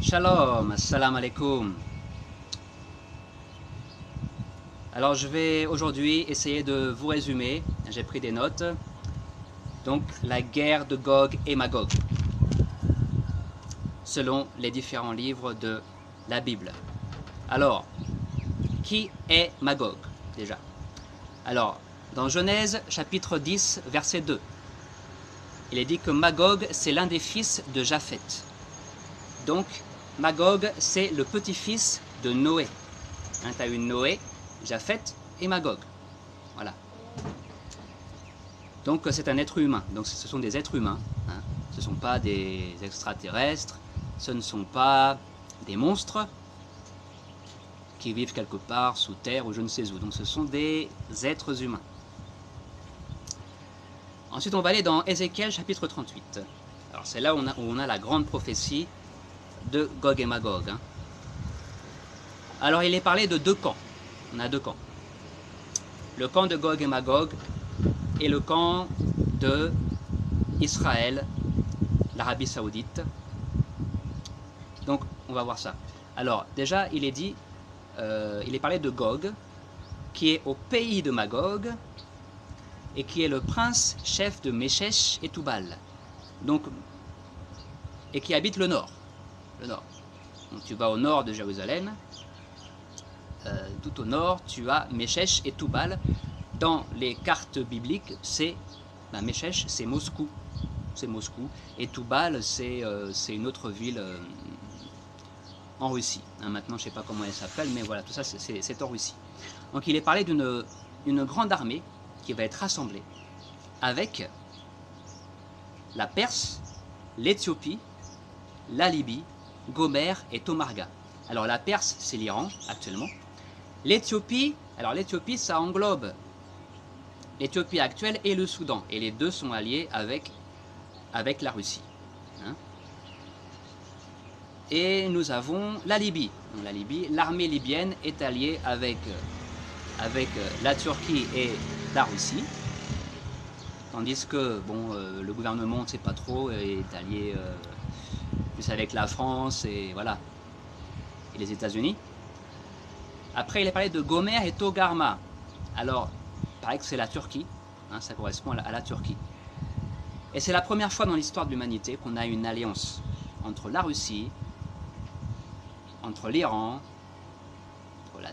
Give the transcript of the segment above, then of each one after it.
Shalom, assalamu alaikum. Alors je vais aujourd'hui essayer de vous résumer, j'ai pris des notes, donc la guerre de Gog et Magog, selon les différents livres de la Bible. Alors, qui est Magog déjà? Alors, dans Genèse chapitre 10, verset 2, il est dit que Magog c'est l'un des fils de Japheth. Donc, Magog c'est le petit-fils de Noé. Hein, tu as eu Noé, Japheth et Magog. Voilà. Donc c'est un être humain. Donc ce sont des êtres humains. Hein. Ce ne sont pas des extraterrestres. Ce ne sont pas des monstres qui vivent quelque part sous terre ou je ne sais où. Donc ce sont des êtres humains. Ensuite on va aller dans Ézéchiel chapitre 38. Alors c'est là où on a la grande prophétie de Gog et Magog. Hein. Alors il est parlé de deux camps. On a deux camps. Le camp de Gog et Magog et le camp de Israël, l'Arabie Saoudite. Donc on va voir ça. Alors déjà il est dit, il est parlé de Gog, qui est au pays de Magog et qui est le prince chef de Méchech et Toubal. Donc, et qui habite le nord. Le nord. Donc tu vas au nord de Jérusalem. Tout au nord, tu as Méchech et Toubal. Dans les cartes bibliques, c'est Méchech, c'est Moscou. C'est Moscou. Et Toubal, c'est une autre ville en Russie. Hein, maintenant, je ne sais pas comment elle s'appelle, mais voilà, tout ça, c'est en Russie. Donc, il est parlé d'une grande armée qui va être rassemblée avec la Perse, l'Éthiopie, la Libye, Gomer et Tomarga. Alors, la Perse, c'est l'Iran, actuellement. L'Éthiopie, alors l'Éthiopie, ça englobe l'Éthiopie actuelle et le Soudan. Et les deux sont alliés avec la Russie. Hein. Et nous avons la Libye. Donc, la Libye, l'armée libyenne est alliée avec la Turquie et la Russie. Tandis que bon, le gouvernement, on ne sait pas trop, est allié plus avec la France et voilà, et les États-Unis. Après, il est parlé de Gomer et Togarma. Alors, il paraît que c'est la Turquie, hein, ça correspond à la Turquie. Et c'est la première fois dans l'histoire de l'humanité qu'on a une alliance entre la Russie, entre l'Iran, entre la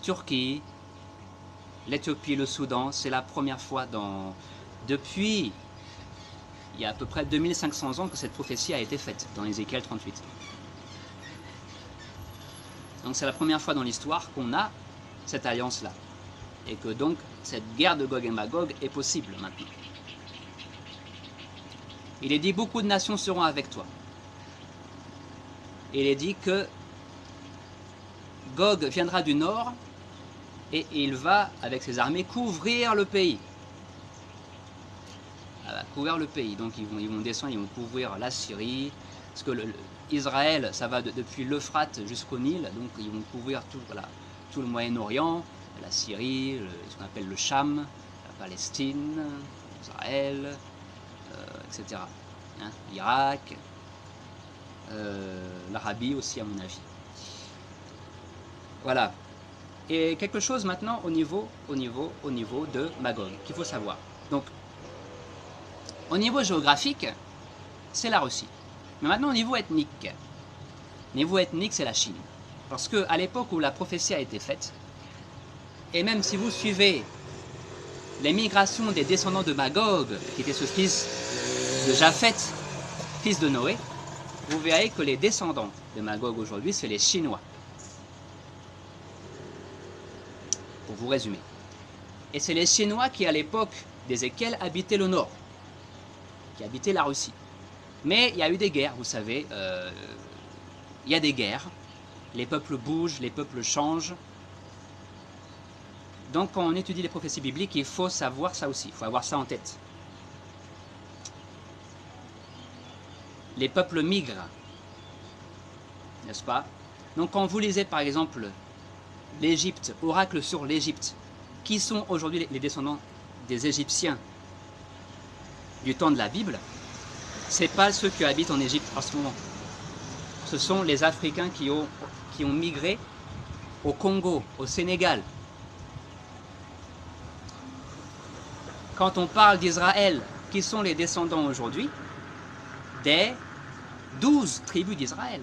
Turquie, l'Éthiopie, le Soudan. C'est la première fois depuis il y a à peu près 2500 ans que cette prophétie a été faite dans Ézéchiel 38. Donc c'est la première fois dans l'histoire qu'on a cette alliance-là. Et que donc cette guerre de Gog et Magog est possible maintenant. Il est dit beaucoup de nations seront avec toi. Il est dit que Gog viendra du nord et il va avec ses armées couvrir le pays. Couvrir le pays. Donc ils vont descendre, ils vont couvrir la Syrie. Parce que Israël, ça va depuis l'Euphrate jusqu'au Nil, donc ils vont couvrir tout le Moyen-Orient, la Syrie, ce qu'on appelle le Cham, la Palestine, Israël, etc. Hein, l'Irak, l'Arabie aussi à mon avis. Voilà. Et quelque chose maintenant au niveau de Magog, qu'il faut savoir. Donc, au niveau géographique, c'est la Russie. Mais maintenant au niveau ethnique, c'est la Chine. Parce qu'à l'époque où la prophétie a été faite, et même si vous suivez les migrations des descendants de Magog, qui était ce fils de Japheth, fils de Noé, vous verrez que les descendants de Magog aujourd'hui, c'est les Chinois. Pour vous résumer. Et c'est les Chinois qui, à l'époque d'Ézéchiel, habitaient le nord, qui habitaient la Russie. Mais il y a eu des guerres, vous savez, il y a des guerres, les peuples bougent, les peuples changent. Donc quand on étudie les prophéties bibliques, il faut savoir ça aussi, il faut avoir ça en tête. Les peuples migrent, n'est-ce pas? Donc quand vous lisez par exemple l'Égypte, oracle sur l'Égypte, qui sont aujourd'hui les descendants des Égyptiens du temps de la Bible, c'est pas ceux qui habitent en Égypte en ce moment. ce sont les Africains qui ont migré au Congo, au Sénégal. Quand on parle d'Israël, qui sont les descendants aujourd'hui des 12 tribus d'Israël.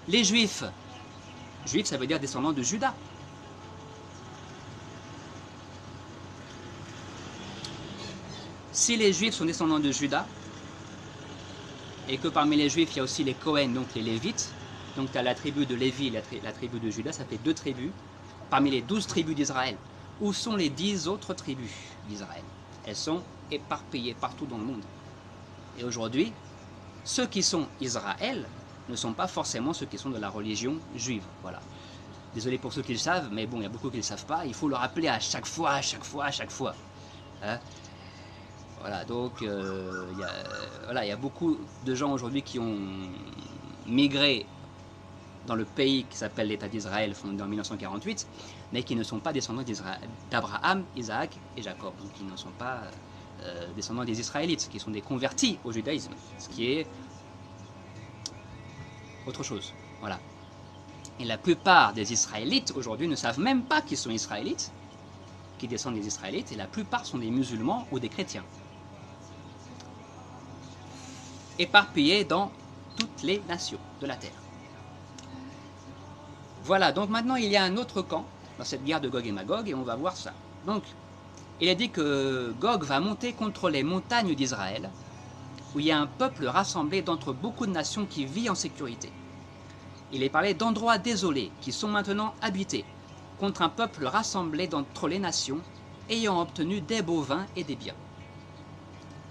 Les Juifs, Juifs ça veut dire descendants de Juda. Si les Juifs sont descendants de Juda, et que parmi les Juifs il y a aussi les Cohen, donc les Lévites, donc tu as la tribu de Lévi, la tribu de Juda, ça fait 2 tribus, parmi les 12 tribus d'Israël. Où sont les 10 autres tribus d'Israël? Elles sont éparpillées partout dans le monde. Et aujourd'hui, ceux qui sont Israël ne sont pas forcément ceux qui sont de la religion juive. Voilà. Désolé pour ceux qui le savent, mais bon, il y a beaucoup qui ne le savent pas. Il faut le rappeler à chaque fois, à chaque fois, à chaque fois. Hein? Voilà, donc il y a beaucoup de gens aujourd'hui qui ont migré dans le pays qui s'appelle l'État d'Israël, fondé en 1948, mais qui ne sont pas descendants d'Abraham, Isaac et Jacob. Donc ils ne sont pas descendants des Israélites, qui sont des convertis au judaïsme, ce qui est autre chose. Voilà. Et la plupart des Israélites aujourd'hui ne savent même pas qu'ils sont Israélites, qui descendent des Israélites, et la plupart sont des musulmans ou des chrétiens. Éparpillés dans toutes les nations de la terre. Voilà, donc maintenant il y a un autre camp dans cette guerre de Gog et Magog, et on va voir ça. Donc, il est dit que Gog va monter contre les montagnes d'Israël, où il y a un peuple rassemblé d'entre beaucoup de nations qui vit en sécurité. Il est parlé d'endroits désolés, qui sont maintenant habités, contre un peuple rassemblé d'entre les nations, ayant obtenu des bovins et des biens.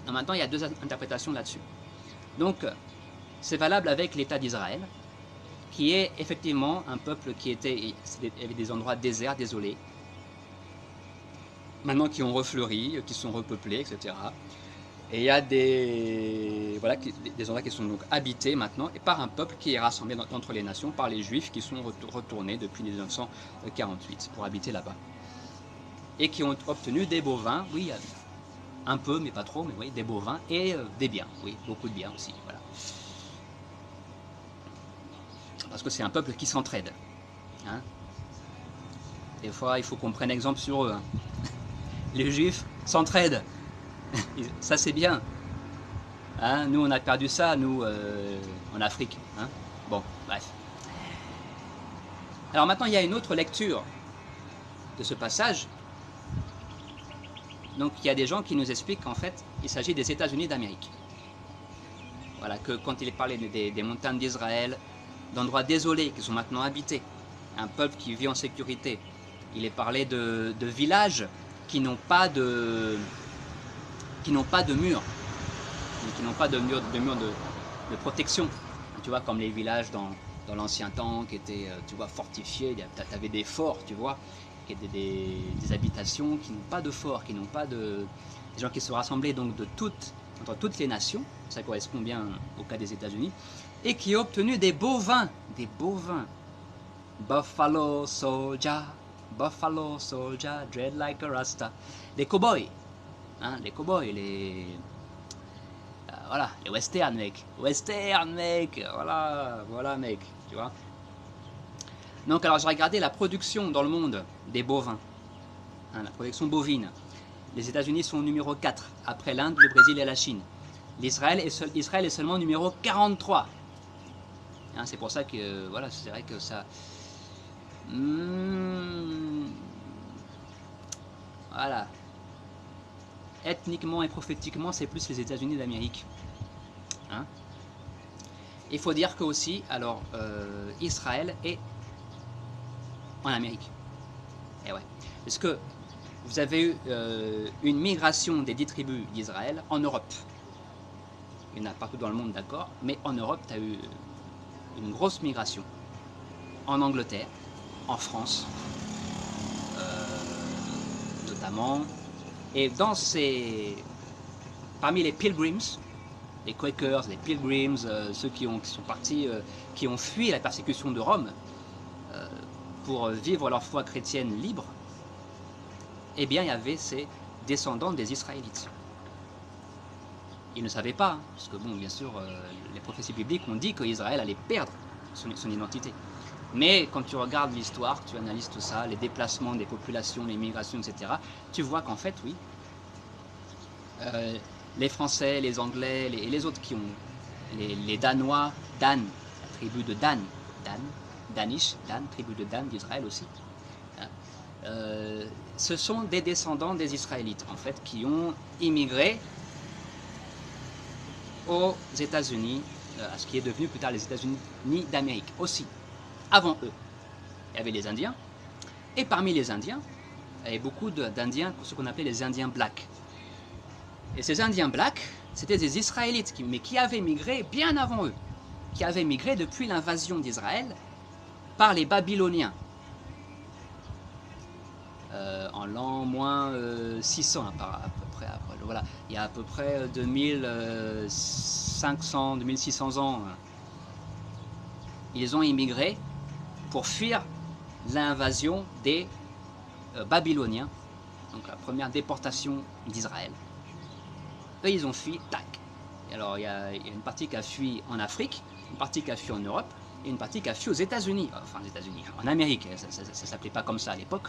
Donc maintenant, il y a 2 interprétations là-dessus. Donc, c'est valable avec l'État d'Israël, qui est effectivement un peuple qui était avec des endroits déserts, désolés, maintenant qui ont refleuri, qui sont repeuplés, etc. Et il y a des endroits qui sont donc habités maintenant, et par un peuple qui est rassemblé entre les nations, par les Juifs qui sont retournés depuis 1948 pour habiter là-bas. Et qui ont obtenu des bovins, oui, un peu, mais pas trop, mais oui, des bovins et des biens, oui, beaucoup de biens aussi, voilà. Parce que c'est un peuple qui s'entraide. Hein. Des fois, il faut qu'on prenne exemple sur eux. Hein. Les Juifs s'entraident. Ça, c'est bien. Hein. Nous, on a perdu ça, nous, en Afrique. Hein. Bon, bref. Alors maintenant, il y a une autre lecture de ce passage. Donc, il y a des gens qui nous expliquent qu'en fait, il s'agit des États-Unis d'Amérique. Voilà, que quand il est parlé des montagnes d'Israël, d'endroits désolés qui sont maintenant habités, un peuple qui vit en sécurité. Il est parlé de villages qui n'ont pas de murs, qui n'ont pas de murs de protection. Tu vois, comme les villages dans l'ancien temps qui étaient, tu vois, fortifiés. Tu avais des forts, tu vois, qui étaient des habitations qui n'ont pas de forts, qui n'ont pas de... Des gens qui se rassemblaient donc entre toutes les nations, ça correspond bien au cas des États-Unis, et qui ont obtenu des bovins, Buffalo soldier, dread like a rasta, des cow-boys, hein, les cow-boys, voilà, les westerns mec, voilà mec, tu vois. Donc alors j'ai regardé la production dans le monde des bovins, hein, la production bovine. Les États-Unis sont numéro 4, après l'Inde, le Brésil et la Chine. Israël est seulement numéro 43. Hein, c'est pour ça que, voilà, c'est vrai que ça... Voilà. Ethniquement et prophétiquement, c'est plus les États-Unis d'Amérique. Hein. Il faut dire que aussi, alors, Israël est en Amérique. Et ouais. Parce que vous avez eu une migration des 10 tribus d'Israël en Europe. Il y en a partout dans le monde, d'accord, mais en Europe, tu as eu une grosse migration. En Angleterre, en France, notamment. Et parmi les Pilgrims, les Quakers, les Pilgrims, ceux qui sont partis, qui ont fui la persécution de Rome pour vivre leur foi chrétienne libre, eh bien, il y avait ces descendants des Israélites. ils ne savaient pas, hein, parce que bon, bien sûr, les prophéties bibliques ont dit qu'Israël allait perdre son identité. Mais quand tu regardes l'histoire, tu analyses tout ça, les déplacements des populations, les migrations, etc., tu vois qu'en fait, oui, les Français, les Anglais et les autres qui ont, les Danois, Dan, la tribu de Dan, Danish, Dan, tribu de Dan d'Israël aussi, ce sont des descendants des Israélites, en fait, qui ont immigré aux États-Unis, à ce qui est devenu plus tard les États-Unis d'Amérique aussi. Avant eux, il y avait les Indiens, et parmi les Indiens, il y avait beaucoup d'Indiens, ce qu'on appelait les Indiens blacks. Et ces Indiens blacks, c'était des Israélites, mais qui avaient migré bien avant eux, qui avaient migré depuis l'invasion d'Israël par les Babyloniens, en l'an moins 600 à peu près. Voilà, il y a à peu près 2500, 2600 ans, ils ont immigré pour fuir l'invasion des Babyloniens, donc la première déportation d'Israël. Eux, ils ont fui, tac. Et alors, il y a une partie qui a fui en Afrique, une partie qui a fui en Europe, et une partie qui a fui aux États-Unis, enfin aux États-Unis, en Amérique, ça ne s'appelait pas comme ça à l'époque,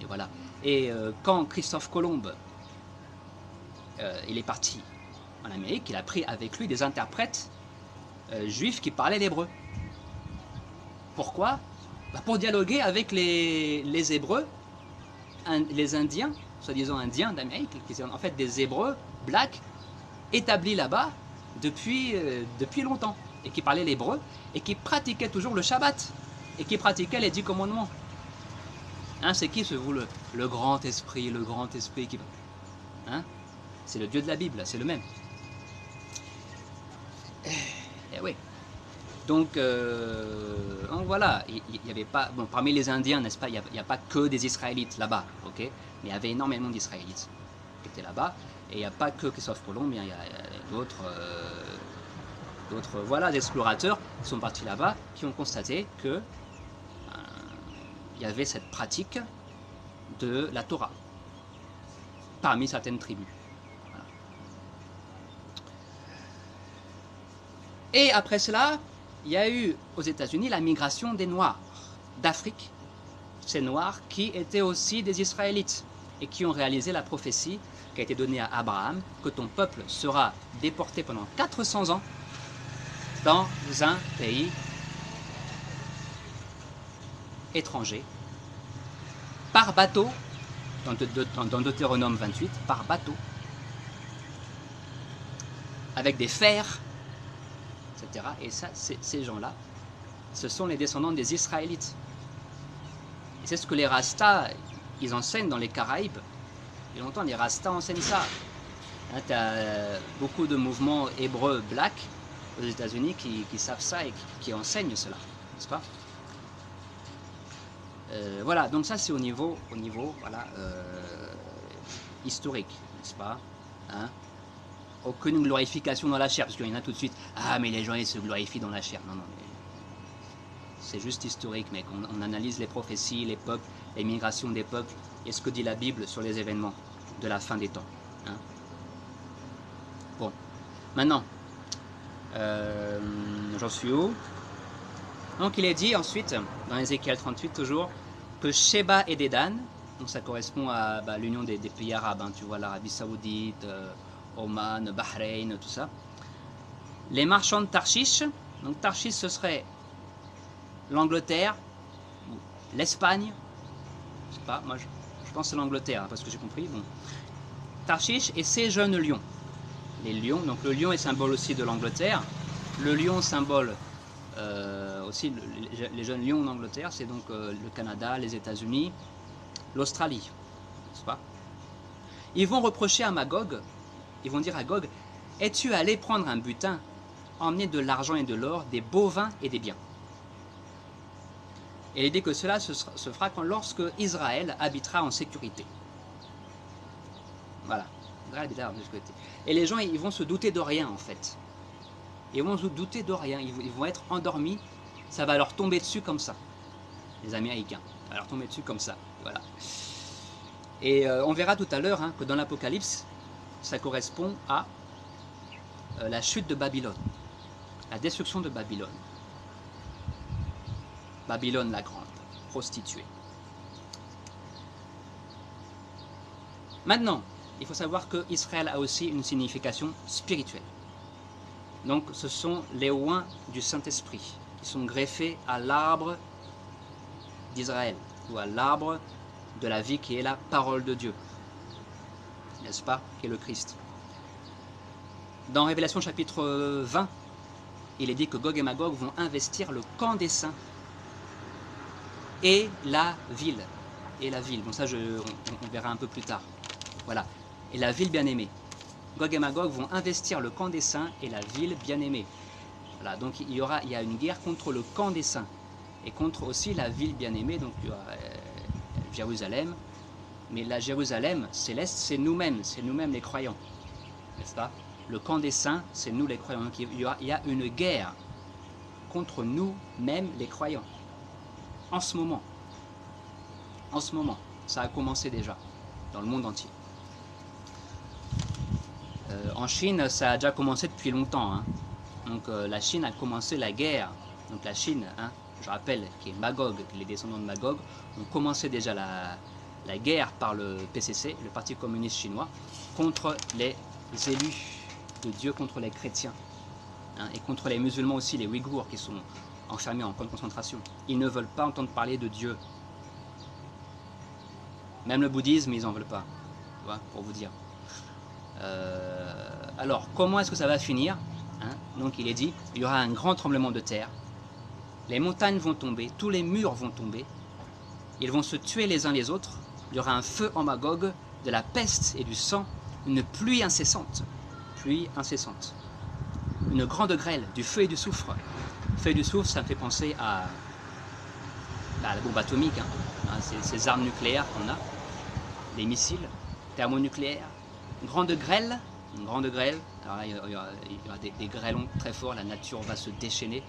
et voilà. Et quand Christophe Colomb, il est parti en Amérique, il a pris avec lui des interprètes juifs qui parlaient l'hébreu. Pourquoi? Pour dialoguer avec les Hébreux, les Indiens, soi-disant Indiens d'Amérique, qui sont en fait des Hébreux blacks, établis là-bas depuis longtemps, et qui parlaient l'hébreu, et qui pratiquaient toujours le Shabbat, et qui pratiquaient les 10 commandements. Hein, c'est qui le grand esprit qui... Hein, c'est le Dieu de la Bible, c'est le même. Et oui. Donc voilà, il n'y avait pas... Bon, parmi les Indiens, n'est-ce pas, il n'y a pas que des Israélites là-bas, ok? Mais il y avait énormément d'Israélites qui étaient là-bas, et il n'y a pas que Christophe Colomb, il y a d'autres voilà, explorateurs qui sont partis là-bas, qui ont constaté que il y avait cette pratique de la Torah parmi certaines tribus. Voilà. Et après cela, il y a eu aux États-Unis la migration des Noirs d'Afrique, ces Noirs qui étaient aussi des Israélites et qui ont réalisé la prophétie qui a été donnée à Abraham, que ton peuple sera déporté pendant 400 ans dans un pays étranger, par bateau, dans Deutéronome 28, par bateau, avec des fers, etc. Et ça, ces gens-là, ce sont les descendants des Israélites. Et c'est ce que les Rastas, ils enseignent dans les Caraïbes. Il y a longtemps, les Rastas enseignent ça. Hein, tu as beaucoup de mouvements hébreux blacks aux États-Unis qui savent ça et qui enseignent cela, n'est-ce pas? Voilà, donc ça c'est au niveau voilà, historique, n'est-ce pas? Hein? Aucune glorification dans la chair, parce qu'il y en a tout de suite, ah mais les gens ils se glorifient dans la chair. Non, non, mais c'est juste historique, mec. On analyse les prophéties, les peuples, les migrations des peuples, et ce que dit la Bible sur les événements de la fin des temps. Hein? Bon, maintenant, j'en suis où? Donc il est dit ensuite, dans Ézéchiel 38 toujours, que Sheba et Dédan, donc ça correspond à l'union des pays arabes, hein, tu vois l'Arabie Saoudite, Oman, Bahreïn, tout ça. Les marchands de Tarshish, donc Tarshish ce serait l'Angleterre, l'Espagne, je sais pas, moi je pense que c'est l'Angleterre, hein, parce que j'ai compris. Bon. Tarshish et ses jeunes lions. Les lions, donc le lion est symbole aussi de l'Angleterre, le lion symbole aussi les jeunes lions en Angleterre, c'est donc le Canada, les États-Unis, l'Australie, n'est-ce pas? Ils vont reprocher à Magog, ils vont dire à Gog, es-tu allé prendre un butin, emmener de l'argent et de l'or, des bovins et des biens? Et il dit que cela se fera lorsque Israël habitera en sécurité. Voilà, Israël habitera en sécurité. Et les gens, ils vont se douter de rien en fait. Ils vont se douter de rien, ils vont être endormis, ça va leur tomber dessus comme ça. Les Américains, ça va leur tomber dessus comme ça, voilà. Et on verra tout à l'heure hein, que dans l'Apocalypse, ça correspond à la chute de Babylone, la destruction de Babylone. Babylone la grande, prostituée. Maintenant, il faut savoir que Israël a aussi une signification spirituelle. Donc ce sont les oins du Saint-Esprit qui sont greffés à l'arbre d'Israël, ou à l'arbre de la vie qui est la parole de Dieu, n'est-ce pas, qui est le Christ. Dans Révélation chapitre 20, il est dit que Gog et Magog vont investir le camp des saints et la ville. Et la ville, bon ça on verra un peu plus tard. Voilà, et la ville bien-aimée. Gog et Magog vont investir le camp des saints et la ville bien-aimée. Voilà, donc il y a une guerre contre le camp des saints et contre aussi la ville bien-aimée, donc il y aura Jérusalem. Mais la Jérusalem céleste, c'est nous-mêmes les croyants, n'est-ce pas? Le camp des saints, c'est nous les croyants. Donc il y a une guerre contre nous-mêmes les croyants. En ce moment, ça a commencé déjà dans le monde entier. En Chine, ça a déjà commencé depuis longtemps. Hein. Donc la Chine a commencé la guerre. Donc la Chine, hein, je rappelle, qui est Magog, les descendants de Magog, ont commencé déjà la guerre par le PCC, le Parti communiste chinois, contre les élus de Dieu, contre les chrétiens. Hein, et contre les musulmans aussi, les Ouïghours, qui sont enfermés en camp de concentration. Ils ne veulent pas entendre parler de Dieu. Même le bouddhisme, ils n'en veulent pas. Tu vois, pour vous dire. Alors, comment est-ce que ça va finir, hein? Donc, il est dit, il y aura un grand tremblement de terre, les montagnes vont tomber, tous les murs vont tomber, ils vont se tuer les uns les autres, il y aura un feu en Magog, de la peste et du sang, une pluie incessante, une grande grêle, du feu et du soufre. Le feu et du soufre, ça me fait penser à la bombe atomique, hein, ces armes nucléaires qu'on a, les missiles thermonucléaires. Une grande grêle, alors là, il y aura des grêlons très forts, la nature va se déchaîner.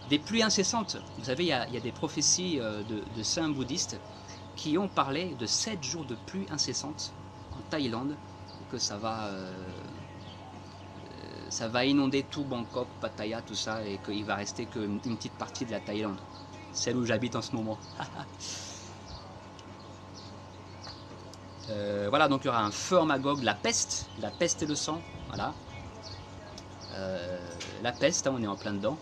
Des pluies incessantes, vous savez, il y a des prophéties de saints bouddhistes qui ont parlé de 7 jours de pluie incessante en Thaïlande, que ça va inonder tout Bangkok, Pattaya, tout ça, et qu'il va rester qu'une petite partie de la Thaïlande, celle où j'habite en ce moment. Voilà, donc il y aura un feu en Magog, la peste et le sang, voilà. La peste, hein, on est en plein dedans.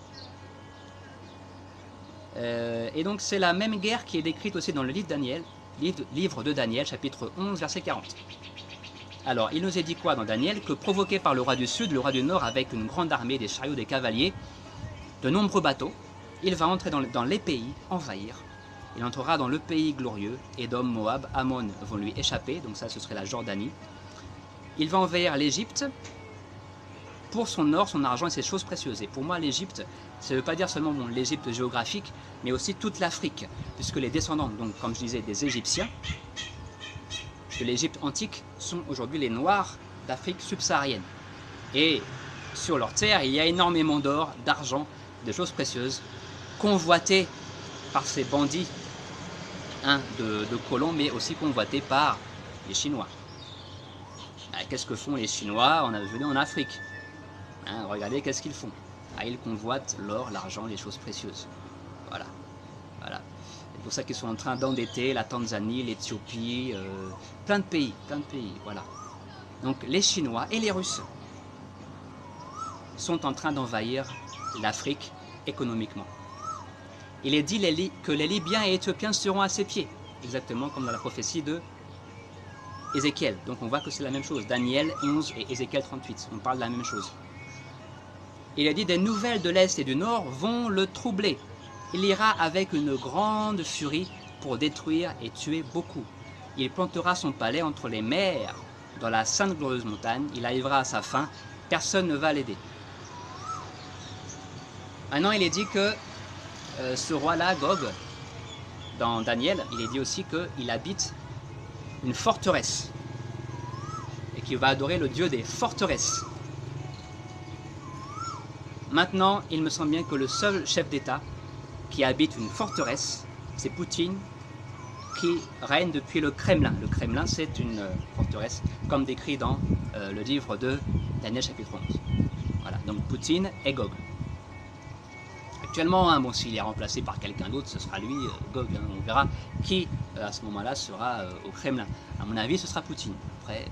Et donc c'est la même guerre qui est décrite aussi dans le livre de Daniel, chapitre 11, verset 40. Alors, il nous est dit quoi dans Daniel? Que provoqué par le roi du Sud, le roi du Nord, avec une grande armée, des chariots, des cavaliers, de nombreux bateaux, il va entrer dans les pays, envahir. Il entrera dans le pays glorieux, Édom, Moab, Ammon vont lui échapper, donc ça ce serait la Jordanie. Il va envahir l'Égypte pour son or, son argent et ses choses précieuses. Et pour moi l'Égypte, ça ne veut pas dire seulement l'Égypte géographique, mais aussi toute l'Afrique, puisque les descendants, donc comme je disais, des Égyptiens, de l'Égypte antique, sont aujourd'hui les Noirs d'Afrique subsaharienne. Et sur leur terre, il y a énormément d'or, d'argent, de choses précieuses, convoitées par ces bandits, hein, de colons, mais aussi convoités par les Chinois. Qu'est-ce que font les Chinois en Afrique, hein, regardez qu'est-ce qu'ils font. Ils convoitent l'or, l'argent, les choses précieuses. Voilà. C'est pour ça qu'ils sont en train d'endetter la Tanzanie, l'Éthiopie, plein de pays, voilà. Donc les Chinois et les Russes sont en train d'envahir l'Afrique économiquement. Il est dit que les Libyens et Éthiopiens seront à ses pieds, exactement comme dans la prophétie de Ézéchiel. Donc on voit que c'est la même chose, Daniel 11 et Ézéchiel 38, on parle de la même chose. Il est dit, des nouvelles de l'Est et du Nord vont le troubler. Il ira avec une grande furie pour détruire et tuer beaucoup. Il plantera son palais entre les mers, dans la sainte glorieuse montagne. Il arrivera à sa fin, personne ne va l'aider. Maintenant, il est dit que ce roi-là, Gog, dans Daniel, il est dit aussi qu'il habite une forteresse et qu'il va adorer le Dieu des forteresses. Maintenant, il me semble bien que le seul chef d'État qui habite une forteresse, c'est Poutine, qui règne depuis le Kremlin. Le Kremlin, c'est une forteresse, comme décrit dans le livre de Daniel chapitre 11. Voilà, donc Poutine et Gog. Actuellement, hein, bon, s'il est remplacé par quelqu'un d'autre, ce sera lui, Gog. Hein, on verra qui, à ce moment-là, sera au Kremlin. À mon avis, ce sera Poutine. Après,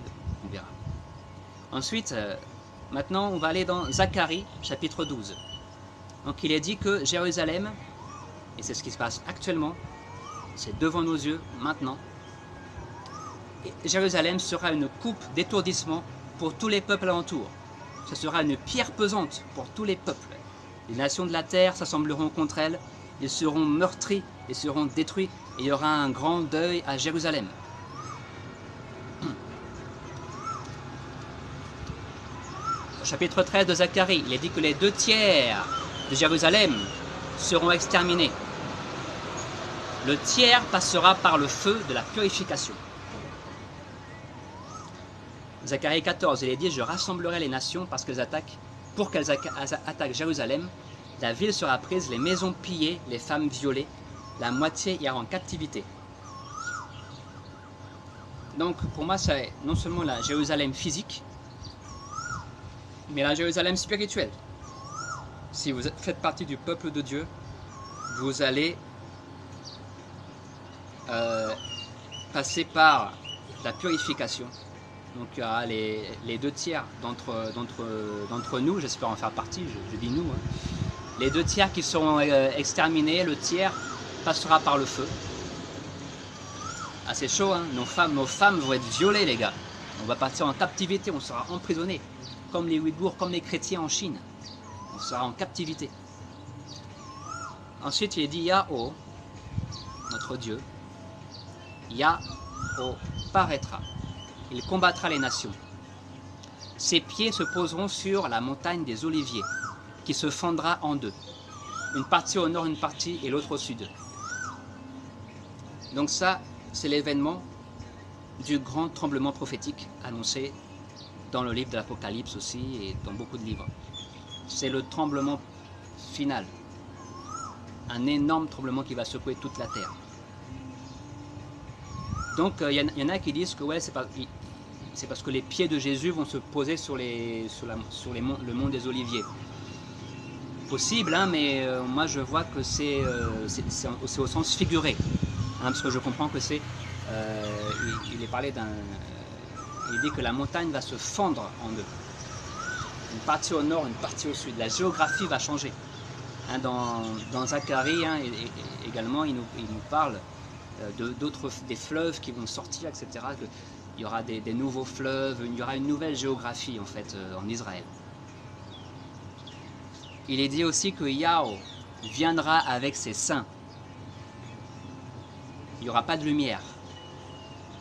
on verra. Ensuite, maintenant, on va aller dans Zacharie, chapitre 12. Donc, il est dit que Jérusalem, et c'est ce qui se passe actuellement, c'est devant nos yeux, maintenant, et Jérusalem sera une coupe d'étourdissement pour tous les peuples alentours. Ce sera une pierre pesante pour tous les peuples. Les nations de la terre s'assembleront contre elle, ils seront meurtris et seront détruits, et il y aura un grand deuil à Jérusalem. Au chapitre 13 de Zacharie, il est dit que les 2/3 de Jérusalem seront exterminés. Le tiers passera par le feu de la purification. Zacharie 14, il est dit, je rassemblerai les nations parce qu'elles attaquent, pour qu'elles attaquent Jérusalem. La ville sera prise, les maisons pillées, les femmes violées, la moitié ira en captivité. Donc pour moi, c'est non seulement la Jérusalem physique, mais la Jérusalem spirituelle. Si vous faites partie du peuple de Dieu, vous allez passer par la purification. Donc il y aura les 2/3 d'entre nous, j'espère en faire partie, je dis nous. Hein. Les 2/3 qui seront exterminés, le tiers passera par le feu. Ah c'est chaud, hein. Nos femmes vont être violées les gars. On va partir en captivité, on sera emprisonnés. Comme les Ouïghours, comme les chrétiens en Chine. On sera en captivité. Ensuite il est dit Yahweh, notre Dieu, Yahweh paraîtra. Il combattra les nations. Ses pieds se poseront sur la montagne des Oliviers, qui se fendra en deux. Une partie au nord, une partie et l'autre au sud. Donc ça, c'est l'événement du grand tremblement prophétique annoncé dans le livre de l'Apocalypse aussi et dans beaucoup de livres. C'est le tremblement final. Un énorme tremblement qui va secouer toute la terre. Donc il y en a qui disent que ouais, c'est parce que les pieds de Jésus vont se poser sur le mont des Oliviers. Possible, hein, mais moi je vois que c'est au sens figuré. Hein, parce que je comprends que c'est... il est parlé d'un... il dit que la montagne va se fendre en deux. Une partie au nord, une partie au sud. La géographie va changer. Hein, dans Zacharie, hein, également, il nous parle des fleuves qui vont sortir, etc. Il y aura des nouveaux fleuves, il y aura une nouvelle géographie en fait en Israël. Il est dit aussi que Yahweh viendra avec ses saints. Il n'y aura pas de lumière.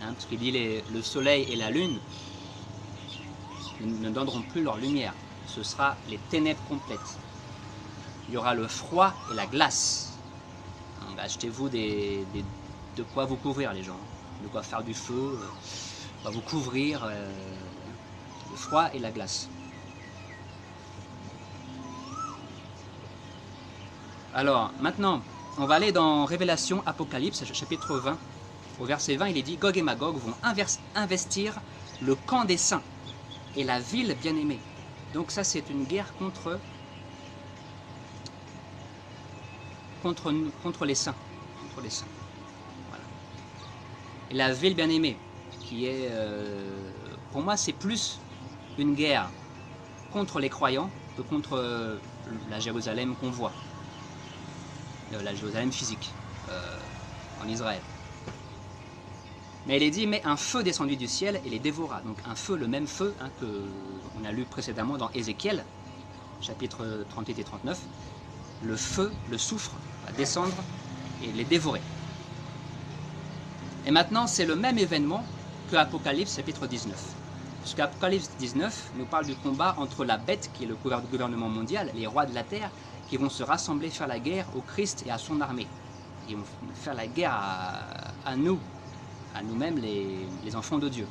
Hein, parce qu'il dit le soleil et la lune ne donneront plus leur lumière. Ce sera les ténèbres complètes. Il y aura le froid et la glace. Achetez-vous de quoi vous couvrir les gens. De quoi faire du feu. Va vous couvrir le froid et la glace. Alors, maintenant, on va aller dans Révélation, Apocalypse, chapitre 20. Au verset 20, il est dit « Gog et Magog vont investir le camp des saints et la ville bien-aimée. » Donc ça, c'est une guerre contre les saints. Contre les saints. Voilà. Et la ville bien-aimée, qui est, pour moi, c'est plus une guerre contre les croyants que contre la Jérusalem qu'on voit. La Jérusalem physique, en Israël. Mais il est dit, mais un feu descendit du ciel et les dévora. Donc un feu, le même feu hein, qu'on a lu précédemment dans Ézéchiel, chapitre 38 et 39. Le feu, le soufre, va descendre et les dévorer. Et maintenant, c'est le même événement que Apocalypse, chapitre 19. Parce qu'Apocalypse 19 nous parle du combat entre la bête, qui est le gouvernement mondial, les rois de la terre, qui vont se rassembler, faire la guerre au Christ et à son armée. Ils vont faire la guerre à nous-mêmes, les enfants de Dieu.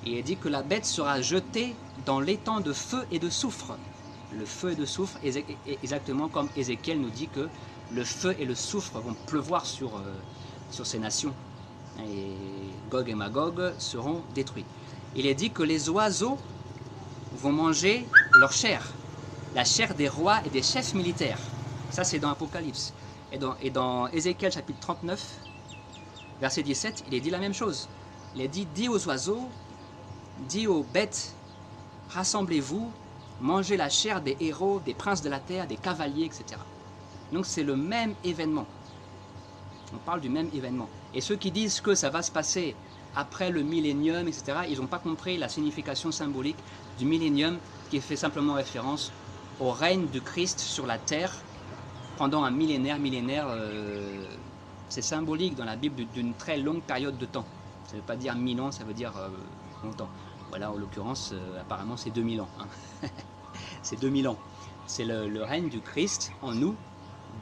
Et il est dit que la bête sera jetée dans l'étang de feu et de soufre. Le feu et de soufre, exactement comme Ézéchiel nous dit que le feu et le soufre vont pleuvoir sur ces nations. Et Gog et Magog seront détruits. Il est dit que les oiseaux vont manger leur chair. la chair des rois et des chefs militaires. Ça, c'est dans Apocalypse. Et dans Ézéchiel chapitre 39, verset 17, il est dit la même chose. Il est dit, dis aux oiseaux, dis aux bêtes, rassemblez-vous, mangez la chair des héros, des princes de la terre, des cavaliers, etc. Donc c'est le même événement. On parle du même événement. Et ceux qui disent que ça va se passer après le millénium, etc., ils n'ont pas compris la signification symbolique du millénium qui fait simplement référence au règne du Christ sur la terre pendant un millénaire. C'est symbolique dans la Bible d'une très longue période de temps. Ça ne veut pas dire 1000 ans, ça veut dire longtemps. Voilà, en l'occurrence, apparemment c'est 2000 ans. Hein. C'est 2000 ans. C'est le règne du Christ en nous,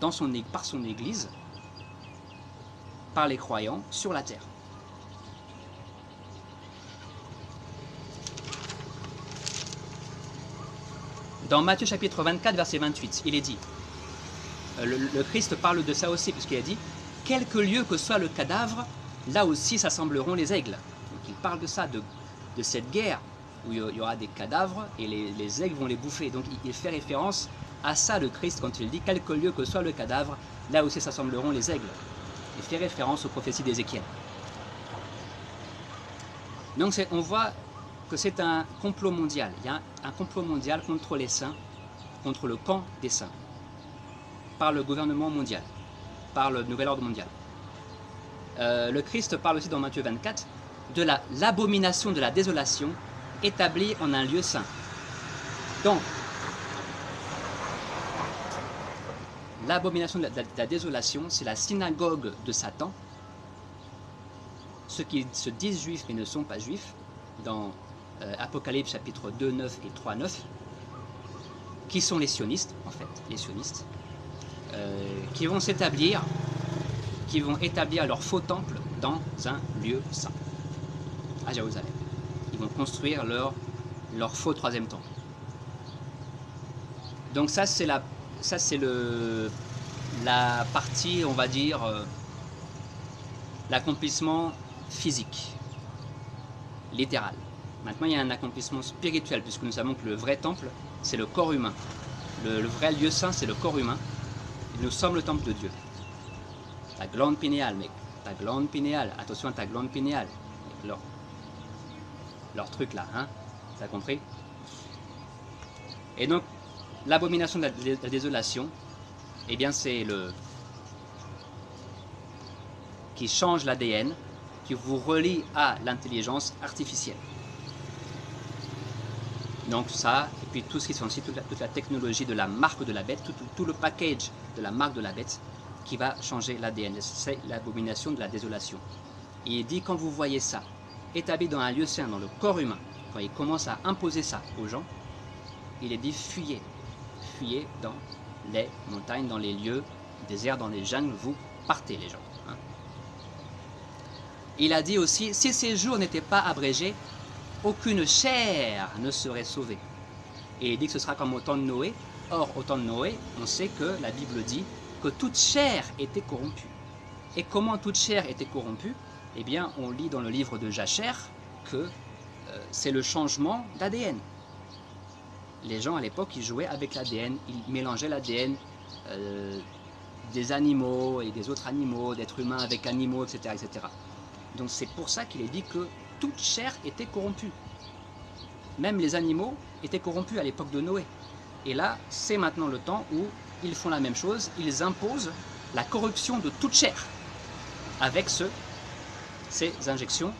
par son Église, par les croyants, sur la terre. Dans Matthieu chapitre 24, verset 28, il est dit, le Christ parle de ça aussi, puisqu'il a dit, quelque lieu que soit le cadavre, là aussi s'assembleront les aigles. Donc il parle de ça, de cette guerre, où il y aura des cadavres et les aigles vont les bouffer. Donc il fait référence à ça, le Christ, quand il dit, quelque lieu que soit le cadavre, là aussi s'assembleront les aigles. Il fait référence aux prophéties d'Ézéchiel. Donc on voit que c'est un complot mondial. Il y a un complot mondial contre les saints, contre le camp des saints, par le gouvernement mondial, par le nouvel ordre mondial. Le Christ parle aussi dans Matthieu 24 de l'abomination de la désolation établie en un lieu saint. Donc, l'abomination de la désolation, c'est la synagogue de Satan, ceux qui se disent juifs mais ne sont pas juifs, dans Apocalypse chapitre 2, 9 et 3, 9, qui sont les sionistes, en fait, les sionistes, qui vont s'établir, qui vont établir leur faux temple dans un lieu saint, à Jérusalem. Ils vont construire leur faux troisième temple. Donc ça c'est la partie, on va dire, l'accomplissement physique, littéral. Maintenant, il y a un accomplissement spirituel, puisque nous savons que le vrai temple, c'est le corps humain. Le vrai lieu saint, c'est le corps humain. Et nous sommes le temple de Dieu. Ta glande pinéale, mec. Ta glande pinéale. Attention à ta glande pinéale. Leur truc là, hein. T'as compris? Et donc, l'abomination de la désolation, eh bien, c'est qui change l'ADN, qui vous relie à l'intelligence artificielle. Donc ça, et puis tout ce qui sont aussi, toute la technologie de la marque de la bête, tout le package de la marque de la bête qui va changer l'ADN. C'est l'abomination de la désolation. Et il dit, quand vous voyez ça, établi dans un lieu saint, dans le corps humain, quand il commence à imposer ça aux gens, il est dit, fuyez. Fuyez dans les montagnes, dans les lieux déserts, dans les jungles, vous partez les gens. Hein. Il a dit aussi, si ces jours n'étaient pas abrégés, aucune chair ne serait sauvée. Et il dit que ce sera comme au temps de Noé. Or, au temps de Noé, on sait que la Bible dit que toute chair était corrompue. Et comment toute chair était corrompue? Eh bien, on lit dans le livre de Jachère que c'est le changement d'ADN. Les gens à l'époque, ils jouaient avec l'ADN, ils mélangeaient l'ADN des animaux et des autres animaux, d'êtres humains avec animaux, etc., etc. Donc c'est pour ça qu'il est dit que toute chair était corrompue. Même les animaux étaient corrompus à l'époque de Noé. Et là, c'est maintenant le temps où ils font la même chose, ils imposent la corruption de toute chair avec ces injections,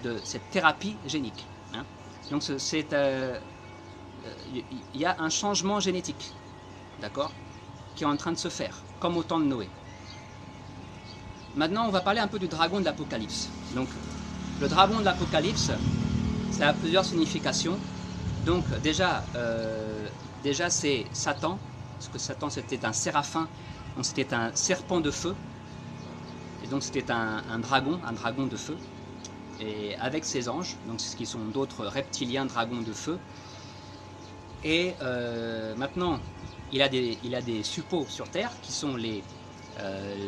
de cette thérapie génique. Hein. Donc il y a un changement génétique, d'accord, qui est en train de se faire, comme au temps de Noé. Maintenant, on va parler un peu du dragon de l'Apocalypse. Donc, le dragon de l'Apocalypse, ça a plusieurs significations. Donc, déjà c'est Satan, parce que Satan c'était un séraphin, donc c'était un serpent de feu, et donc c'était un dragon de feu, et avec ses anges, donc ce qui sont d'autres reptiliens dragons de feu. Et maintenant, il a des suppôts sur Terre qui sont les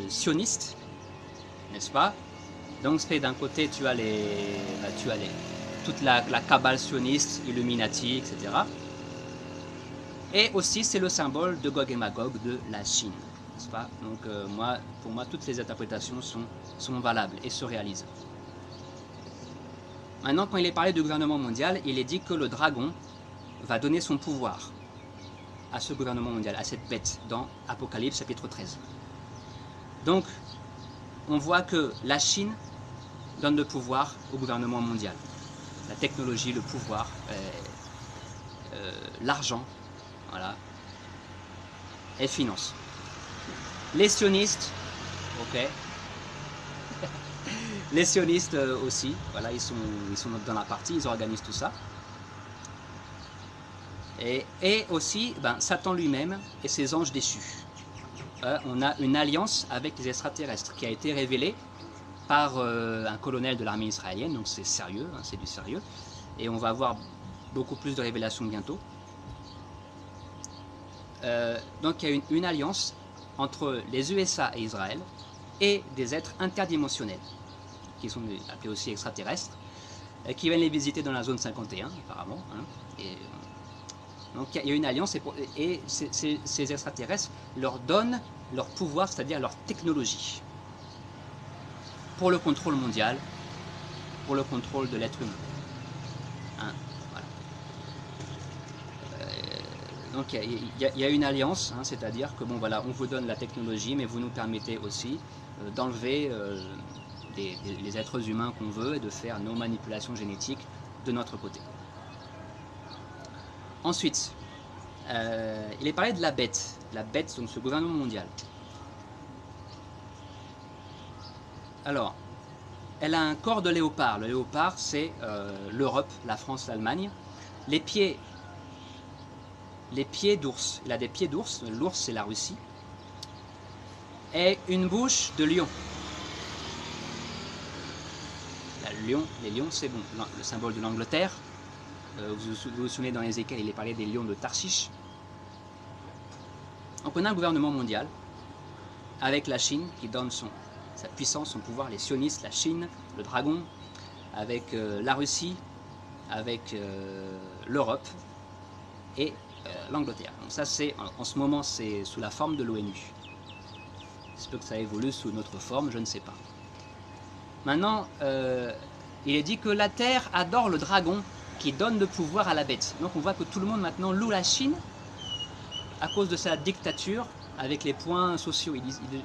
sionistes, n'est-ce pas? Donc c'est d'un côté tu as toute la cabale sioniste, Illuminati, etc. Et aussi, c'est le symbole de Gog et Magog de la Chine. N'est-ce pas? Donc, pour moi, toutes les interprétations sont valables et se réalisent. Maintenant, quand il est parlé du gouvernement mondial, il est dit que le dragon va donner son pouvoir à ce gouvernement mondial, à cette bête, dans Apocalypse chapitre 13. Donc, on voit que la Chine donne le pouvoir au gouvernement mondial. La technologie, le pouvoir, l'argent, voilà, et finance. Les sionistes, ok, les sionistes aussi, voilà, ils sont dans la partie, ils organisent tout ça. Et aussi, Satan lui-même et ses anges déchus. On a une alliance avec les extraterrestres qui a été révélée par un colonel de l'armée israélienne, donc c'est sérieux, hein, c'est du sérieux. Et on va avoir beaucoup plus de révélations bientôt. Donc il y a une alliance entre les USA et Israël et des êtres interdimensionnels, qui sont appelés aussi extraterrestres, qui viennent les visiter dans la zone 51 apparemment. Hein, donc il y a une alliance et ces extraterrestres leur donnent leur pouvoir, c'est-à-dire leur technologie, pour le contrôle mondial, pour le contrôle de l'être humain. Hein, voilà. Donc il y a une alliance, hein, c'est-à-dire que bon voilà, on vous donne la technologie, mais vous nous permettez aussi d'enlever les êtres humains qu'on veut et de faire nos manipulations génétiques de notre côté. Ensuite, il est parlé de la bête, donc ce gouvernement mondial. Alors, elle a un corps de léopard. Le léopard, c'est l'Europe, la France, l'Allemagne. Les pieds d'ours. Il a des pieds d'ours. L'ours, c'est la Russie. Et une bouche de lion. Les lions, c'est bon, le symbole de l'Angleterre. Vous vous souvenez dans Ézéchiel, il est parlé des lions de Tarshish. Donc on a un gouvernement mondial avec la Chine qui donne sa puissance, son pouvoir, les sionistes, la Chine, le dragon, avec la Russie, avec l'Europe et l'Angleterre. Donc ça, en ce moment, c'est sous la forme de l'ONU. J'espère que ça évolue sous une autre forme, je ne sais pas. Maintenant, il est dit que la Terre adore le dragon qui donne le pouvoir à la bête. Donc on voit que tout le monde maintenant loue la Chine à cause de sa dictature avec les points sociaux.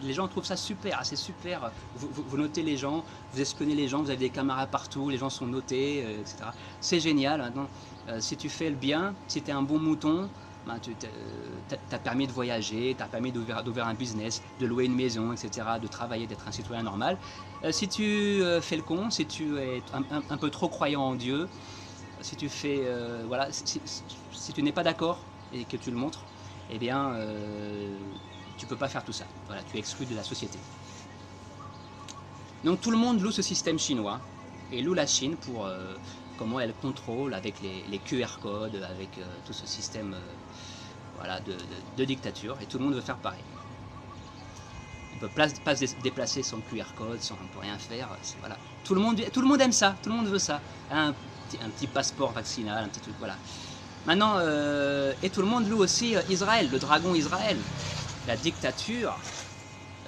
Les gens trouvent ça super, c'est super. Vous notez les gens, vous espionnez les gens, vous avez des caméras partout, les gens sont notés, etc. C'est génial. Maintenant, si tu fais le bien, si tu es un bon mouton, tu as permis de voyager, tu as permis d'ouvrir un business, de louer une maison, etc., de travailler, d'être un citoyen normal. Si tu fais le con, si tu es un peu trop croyant en Dieu, si tu fais, voilà, si tu n'es pas d'accord et que tu le montres, eh bien, tu ne peux pas faire tout ça. Voilà, tu es exclu de la société. Donc tout le monde loue ce système chinois et loue la Chine pour comment elle contrôle avec les QR codes, avec tout ce système voilà, de dictature, et tout le monde veut faire pareil. On ne peut pas se déplacer sans QR code, on ne peut rien faire. Voilà. Tout le monde aime ça, tout le monde veut ça. Un petit passeport vaccinal, un petit truc, voilà. Maintenant, et tout le monde loue aussi Israël, le dragon Israël. La dictature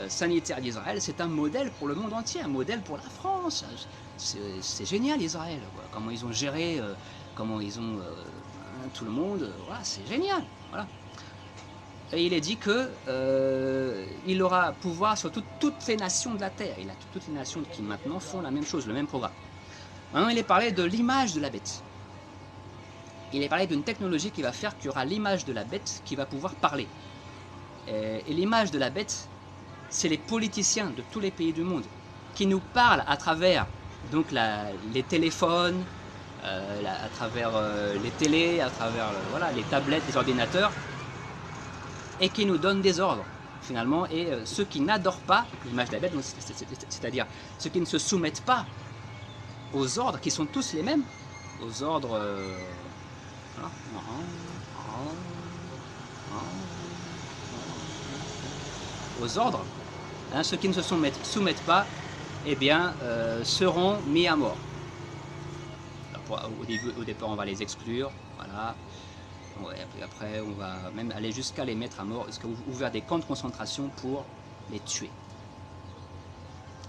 sanitaire d'Israël, c'est un modèle pour le monde entier, un modèle pour la France. C'est génial Israël, quoi. Comment ils ont géré, comment ils ont tout le monde, voilà, c'est génial. Voilà. Et il est dit que il aura pouvoir sur toutes les nations de la terre. Il a toutes les nations qui maintenant font la même chose, le même programme. Maintenant, il est parlé de l'image de la bête. Il est parlé d'une technologie qui va faire qu'il y aura l'image de la bête qui va pouvoir parler. Et l'image de la bête, c'est les politiciens de tous les pays du monde qui nous parlent à travers donc les téléphones, à travers les télés, à travers voilà, les tablettes, les ordinateurs, et qui nous donnent des ordres finalement. Et ceux qui n'adorent pas l'image de la bête, c'est-à-dire ceux qui ne se soumettent pas aux ordres, qui sont tous les mêmes, aux ordres aux ordres, hein, ceux qui ne se soumettent pas, eh bien, seront mis à mort. Alors au départ, on va les exclure, voilà. Ouais, et puis après, on va même aller jusqu'à les mettre à mort, jusqu'à ouvrir des camps de concentration pour les tuer.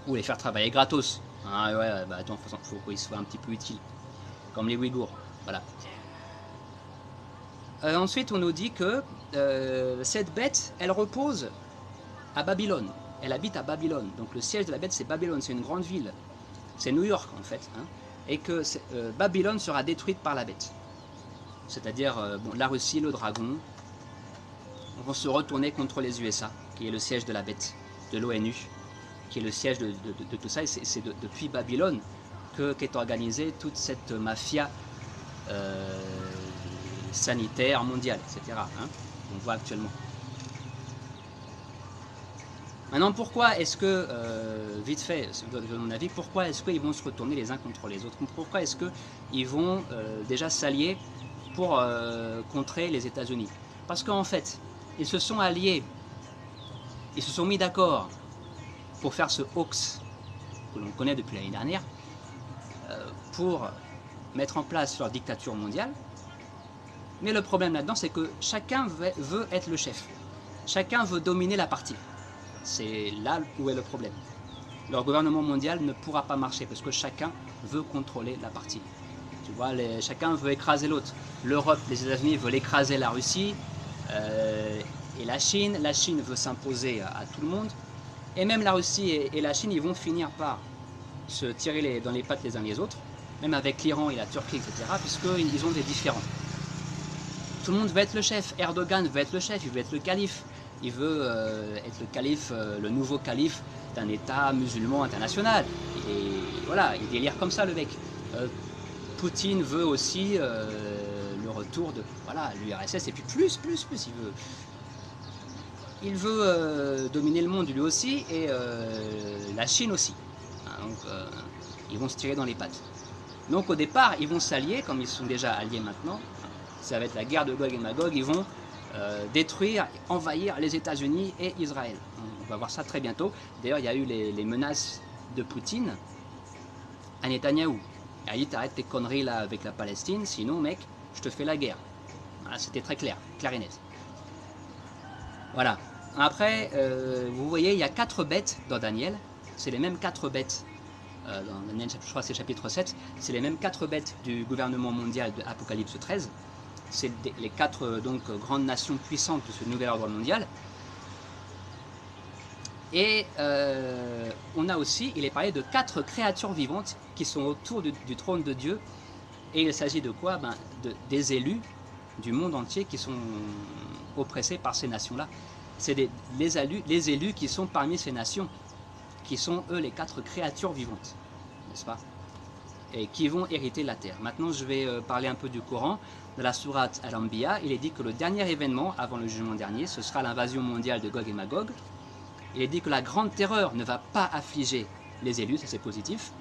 Ou les faire travailler gratos. Ah ouais, bah attends, faut qu'ils soient un petit peu utiles. Comme les Ouïghours. Voilà. Ensuite, on nous dit que cette bête, elle repose à Babylone. Elle habite à Babylone. Donc le siège de la bête, c'est Babylone. C'est une grande ville. C'est New York, en fait. Hein. Et que Babylone sera détruite par la bête. C'est-à-dire, bon, la Russie, le dragon, vont se retourner contre les USA, qui est le siège de la bête, de l'ONU, qui est le siège de tout ça. Et c'est depuis Babylone qu'est organisée toute cette mafia sanitaire mondiale, etc. Hein, on voit actuellement. Maintenant, pourquoi est-ce que, vite fait, de mon avis, pourquoi est-ce qu'ils vont se retourner les uns contre les autres? Pourquoi est-ce qu'ils vont déjà s'allier pour contrer les États-Unis? Parce qu'en fait, ils se sont alliés, ils se sont mis d'accord pour faire ce hoax que l'on connaît depuis l'année dernière, pour mettre en place leur dictature mondiale. Mais le problème là-dedans, c'est que chacun veut être le chef. Chacun veut dominer la partie. C'est là où est le problème. Leur gouvernement mondial ne pourra pas marcher parce que chacun veut contrôler la partie. Tu vois, chacun veut écraser l'autre. L'Europe, les États-Unis veulent écraser la Russie et la Chine. La Chine veut s'imposer à tout le monde. Et même la Russie et la Chine, ils vont finir par se tirer dans les pattes les uns les autres, même avec l'Iran et la Turquie, etc., puisqu'ils ont des différends. Tout le monde veut être le chef. Erdogan veut être le chef, il veut être le calife. Il veut être le calife, le nouveau calife d'un État musulman international. Et voilà, il délire comme ça le mec. Poutine veut aussi le retour de l'URSS et puis plus il veut dominer le monde lui aussi et la Chine aussi. Hein, donc ils vont se tirer dans les pattes. Donc au départ ils vont s'allier comme ils sont déjà alliés maintenant. Ça va être la guerre de Gog et Magog. Ils vont détruire, envahir les États-Unis et Israël. On va voir ça très bientôt. D'ailleurs, il y a eu les menaces de Poutine à Netanyahou. Il a dit t'arrêtes tes conneries là avec la Palestine, sinon mec, je te fais la guerre. Voilà, c'était très clair, clair et net. Voilà. Après, vous voyez, il y a 4 bêtes dans Daniel. C'est les mêmes 4 bêtes. Dans Daniel, je crois que c'est chapitre 7. C'est les mêmes 4 bêtes du gouvernement mondial de Apocalypse 13. C'est les 4 donc, grandes nations puissantes de ce nouvel ordre mondial. Et on a aussi, il est parlé de 4 créatures vivantes qui sont autour du trône de Dieu. Et il s'agit de quoi? Des élus du monde entier qui sont oppressés par ces nations-là. C'est les élus qui sont parmi ces nations, qui sont eux les 4 créatures vivantes, n'est-ce pas? Et qui vont hériter la terre. Maintenant, je vais parler un peu du Coran. Dans la sourate Al-Anbiya, il est dit que le dernier événement, avant le jugement dernier, ce sera l'invasion mondiale de Gog et Magog. Il est dit que la grande terreur ne va pas affliger les élus, ça c'est positif,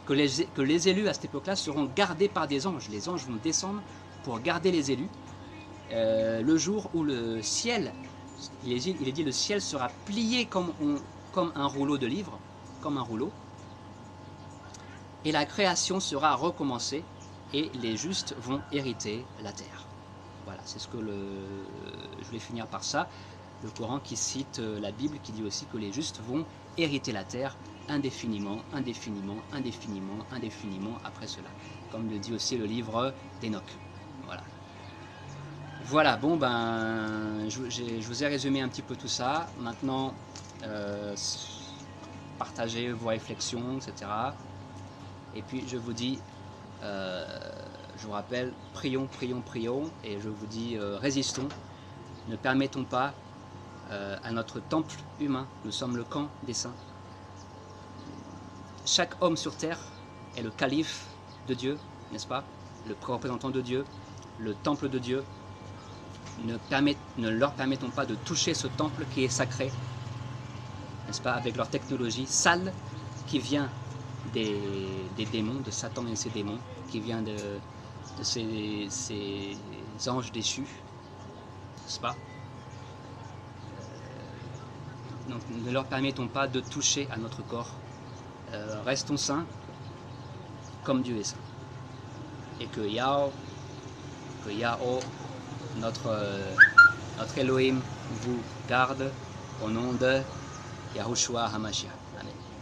que les élus à cette époque-là seront gardés par des anges. Les anges vont descendre pour garder les élus. Le jour où le ciel, il est dit le ciel sera plié comme un rouleau de livres, comme un rouleau. Et la création sera recommencée et les justes vont hériter la terre. Voilà, c'est ce que je voulais finir par ça. Le Coran qui cite la Bible qui dit aussi que les justes vont hériter la terre indéfiniment, indéfiniment, indéfiniment, indéfiniment après cela. Comme le dit aussi le livre d'Enoch. Voilà. Voilà, bon ben, je vous ai résumé un petit peu tout ça. Maintenant, partagez vos réflexions, etc. Et puis je vous dis, je vous rappelle, prions, prions, prions, et je vous dis, résistons, ne permettons pas à notre temple humain, nous sommes le camp des saints. Chaque homme sur terre est le calife de Dieu, n'est-ce pas? Le représentant de Dieu, le temple de Dieu. Ne leur permettons pas de toucher ce temple qui est sacré, n'est-ce pas, avec leur technologie sale qui vient des démons, de Satan et ses démons, qui vient de ces anges déchus, n'est-ce pas? Donc ne leur permettons pas de toucher à notre corps. Restons saints comme Dieu est saint. Et que Yahweh notre Elohim vous garde au nom de Yahushua HaMashiach. Amen.